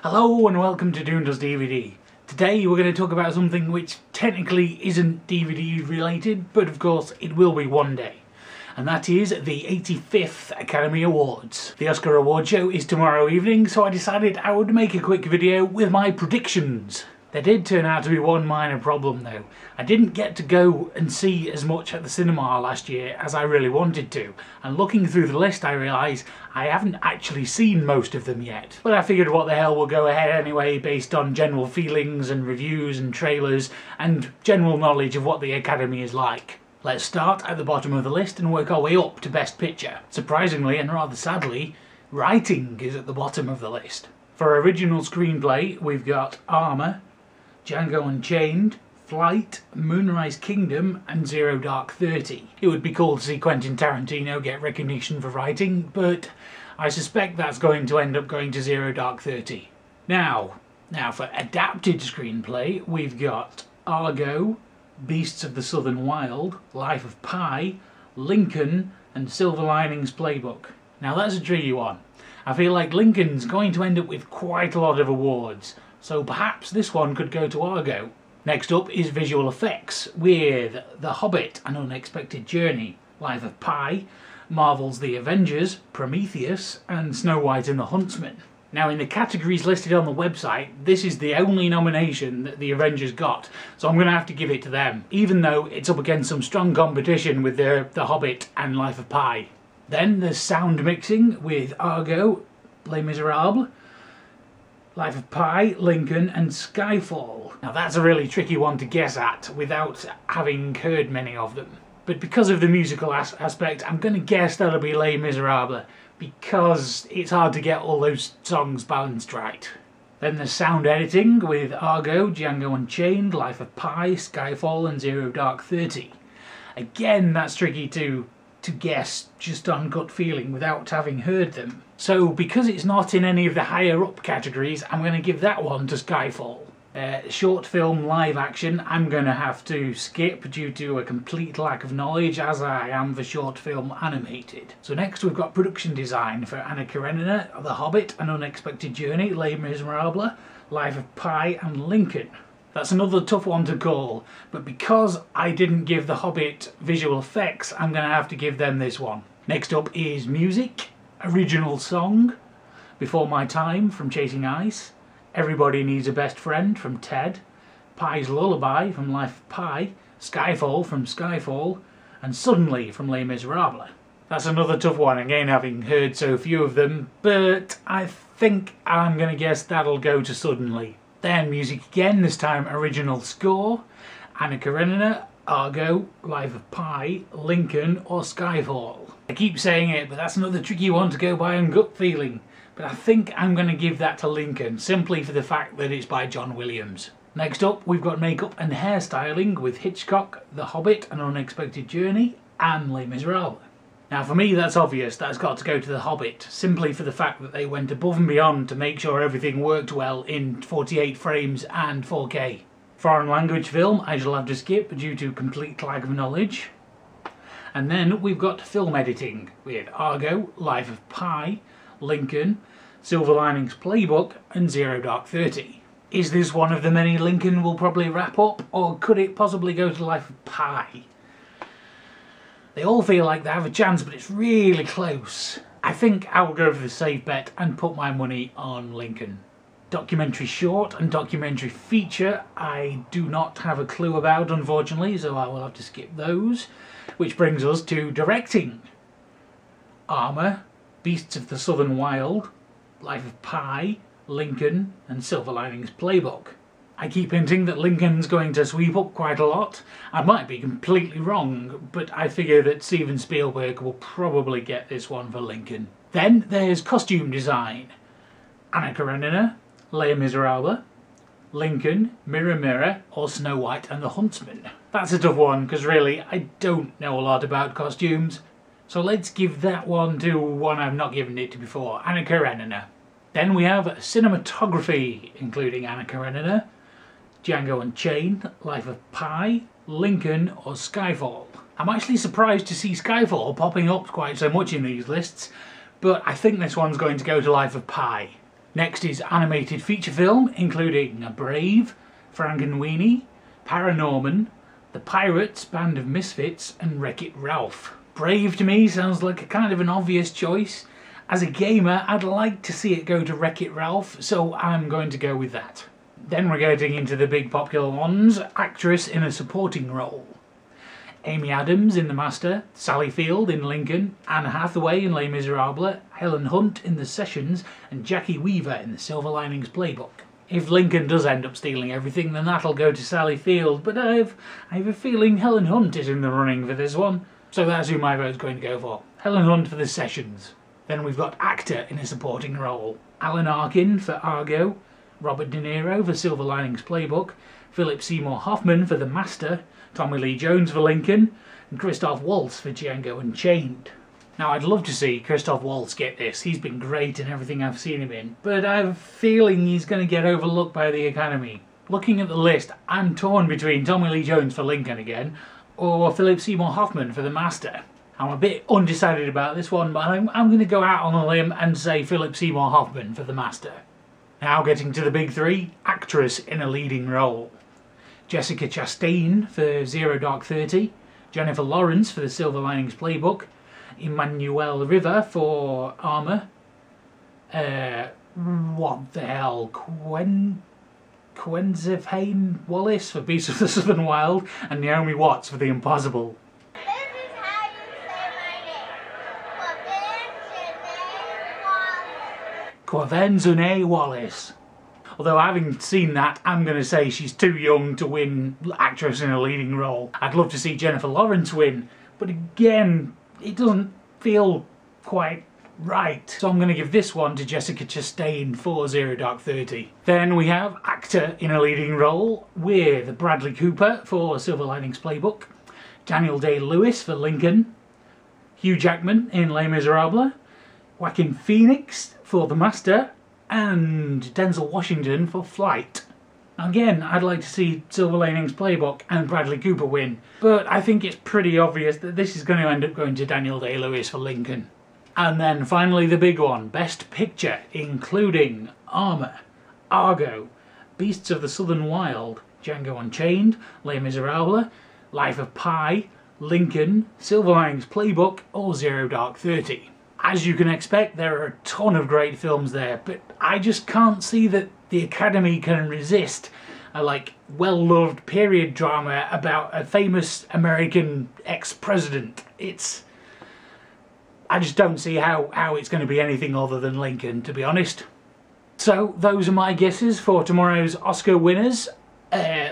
Hello and welcome to Doon Does DVD. Today we're going to talk about something which technically isn't DVD related, but of course it will be one day. And that is the 85th Academy Awards. The Oscar award show is tomorrow evening, so I decided I would make a quick video with my predictions. There did turn out to be one minor problem though. I didn't get to go and see as much at the cinema last year as I really wanted to, and looking through the list I realised I haven't actually seen most of them yet. But I figured what the hell, we'll go ahead anyway based on general feelings and reviews and trailers and general knowledge of what the Academy is like. Let's start at the bottom of the list and work our way up to Best Picture. Surprisingly and rather sadly, writing is at the bottom of the list. For original screenplay we've got Armour, Django Unchained, Flight, Moonrise Kingdom and Zero Dark 30. It would be cool to see Quentin Tarantino get recognition for writing, but I suspect that's going to end up going to Zero Dark 30. Now for adapted screenplay we've got Argo, Beasts of the Southern Wild, Life of Pi, Lincoln and Silver Linings Playbook. Now that's a tricky one. I feel like Lincoln's going to end up with quite a lot of awards, so perhaps this one could go to Argo. Next up is visual effects with The Hobbit, An Unexpected Journey, Life of Pi, Marvel's The Avengers, Prometheus and Snow White and the Huntsman. Now in the categories listed on the website, this is the only nomination that the Avengers got, so I'm going to have to give it to them, even though it's up against some strong competition with The Hobbit and Life of Pi. Then there's sound mixing with Argo, Les Miserables, Life of Pi, Lincoln and Skyfall. Now that's a really tricky one to guess at without having heard many of them. But because of the musical aspect, I'm going to guess that'll be Les Miserables, because it's hard to get all those songs balanced right. Then there's sound editing with Argo, Django Unchained, Life of Pi, Skyfall and Zero Dark 30. Again, that's tricky to guess just on gut feeling without having heard them. So because it's not in any of the higher up categories, I'm going to give that one to Skyfall. Short film live action I'm going to have to skip due to a complete lack of knowledge, as I am for short film animated. So next we've got production design for Anna Karenina, The Hobbit, An Unexpected Journey, Les Miserables, Life of Pi and Lincoln. That's another tough one to call, but because I didn't give The Hobbit visual effects, I'm going to have to give them this one. Next up is music, original song, Before My Time from Chasing Ice, Everybody Needs a Best Friend from Ted, Pi's Lullaby from Life of Pi, Skyfall from Skyfall, and Suddenly from Les Miserables. That's another tough one, again having heard so few of them, but I think I'm going to guess that'll go to Suddenly. Then music again, this time original score, Anna Karenina, Argo, Life of Pi, Lincoln or Skyfall. I keep saying it, but that's another tricky one to go by on gut feeling. But I think I'm going to give that to Lincoln, simply for the fact that it's by John Williams. Next up we've got makeup and hairstyling with Hitchcock, The Hobbit, An Unexpected Journey and Les Miserables. Now for me that's obvious, that's got to go to The Hobbit, simply for the fact that they went above and beyond to make sure everything worked well in 48 frames and 4K. Foreign language film I shall have to skip due to complete lack of knowledge. And then we've got film editing with Argo, Life of Pi, Lincoln, Silver Linings Playbook and Zero Dark 30. Is this one of the many Lincoln will probably wrap up, or could it possibly go to Life of Pi? They all feel like they have a chance, but it's really close. I think I will go for the safe bet and put my money on Lincoln. Documentary short and documentary feature I do not have a clue about, unfortunately, so I will have to skip those. Which brings us to directing. Armour, Beasts of the Southern Wild, Life of Pi, Lincoln and Silver Linings Playbook. I keep hinting that Lincoln's going to sweep up quite a lot. I might be completely wrong, but I figure that Steven Spielberg will probably get this one for Lincoln. Then there's costume design. Anna Karenina, Les Miserables, Lincoln, Mirror Mirror or Snow White and the Huntsman. That's a tough one because really I don't know a lot about costumes. So let's give that one to one I've not given it to before, Anna Karenina. Then we have cinematography, including Anna Karenina, Django Unchained, Life of Pi, Lincoln or Skyfall. I'm actually surprised to see Skyfall popping up quite so much in these lists, but I think this one's going to go to Life of Pi. Next is animated feature film, including Brave, Frankenweenie, Paranorman, The Pirates, Band of Misfits and Wreck-It Ralph. Brave to me sounds like a kind of an obvious choice. As a gamer, I'd like to see it go to Wreck-It Ralph, so I'm going to go with that. Then we're getting into the big popular ones. Actress in a supporting role. Amy Adams in The Master, Sally Field in Lincoln, Anne Hathaway in Les Miserables, Helen Hunt in The Sessions and Jackie Weaver in The Silver Linings Playbook. If Lincoln does end up stealing everything, then that'll go to Sally Field, but I have a feeling Helen Hunt is in the running for this one, so that's who my vote's going to go for. Helen Hunt for The Sessions. Then we've got actor in a supporting role. Alan Arkin for Argo, Robert De Niro for Silver Linings Playbook, Philip Seymour Hoffman for The Master, Tommy Lee Jones for Lincoln, and Christoph Waltz for Django Unchained. Now I'd love to see Christoph Waltz get this. He's been great in everything I've seen him in, but I have a feeling he's going to get overlooked by the Academy. Looking at the list, I'm torn between Tommy Lee Jones for Lincoln again, or Philip Seymour Hoffman for The Master. I'm a bit undecided about this one, but I'm going to go out on a limb and say Philip Seymour Hoffman for The Master. Now getting to the big three, actress in a leading role. Jessica Chastain for Zero Dark 30, Jennifer Lawrence for The Silver Linings Playbook, Emmanuel Riva for Armour, what the hell, Quenzefane Wallace for Beasts of the Southern Wild, and Naomi Watts for The Impossible. This is how you say my name. Quenzefane Wallace. Although having seen that, I'm going to say she's too young to win actress in a leading role. I'd love to see Jennifer Lawrence win, but again, it doesn't feel quite right. So I'm going to give this one to Jessica Chastain for Zero Dark 30. Then we have actor in a leading role with Bradley Cooper for Silver Linings Playbook, Daniel Day-Lewis for Lincoln, Hugh Jackman in Les Miserables, Joaquin Phoenix for The Master, and Denzel Washington for Flight. Again, I'd like to see Silver Linings Playbook and Bradley Cooper win, but I think it's pretty obvious that this is going to end up going to Daniel Day-Lewis for Lincoln. And then finally the big one, Best Picture, including Armour, Argo, Beasts of the Southern Wild, Django Unchained, Les Miserables, Life of Pi, Lincoln, Silver Linings Playbook or Zero Dark 30. As you can expect, there are a ton of great films there, but I just can't see that the Academy can resist a well-loved period drama about a famous American ex-president. I just don't see how it's going to be anything other than Lincoln, to be honest. So those are my guesses for tomorrow's Oscar winners,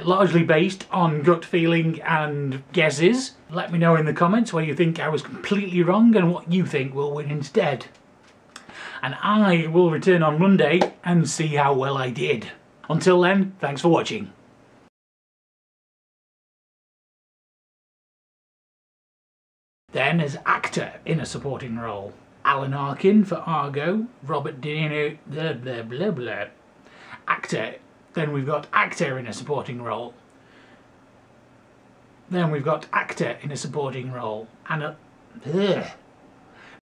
largely based on gut feeling and guesses. Let me know in the comments where you think I was completely wrong and what you think will win instead. And I will return on Monday and see how well I did. Until then, thanks for watching. Then as actor in a supporting role, Alan Arkin for Argo, Robert De Niro, blah blah blah blah. Actor. Then we've got actor in a supporting role. Then we've got actor in a supporting role. And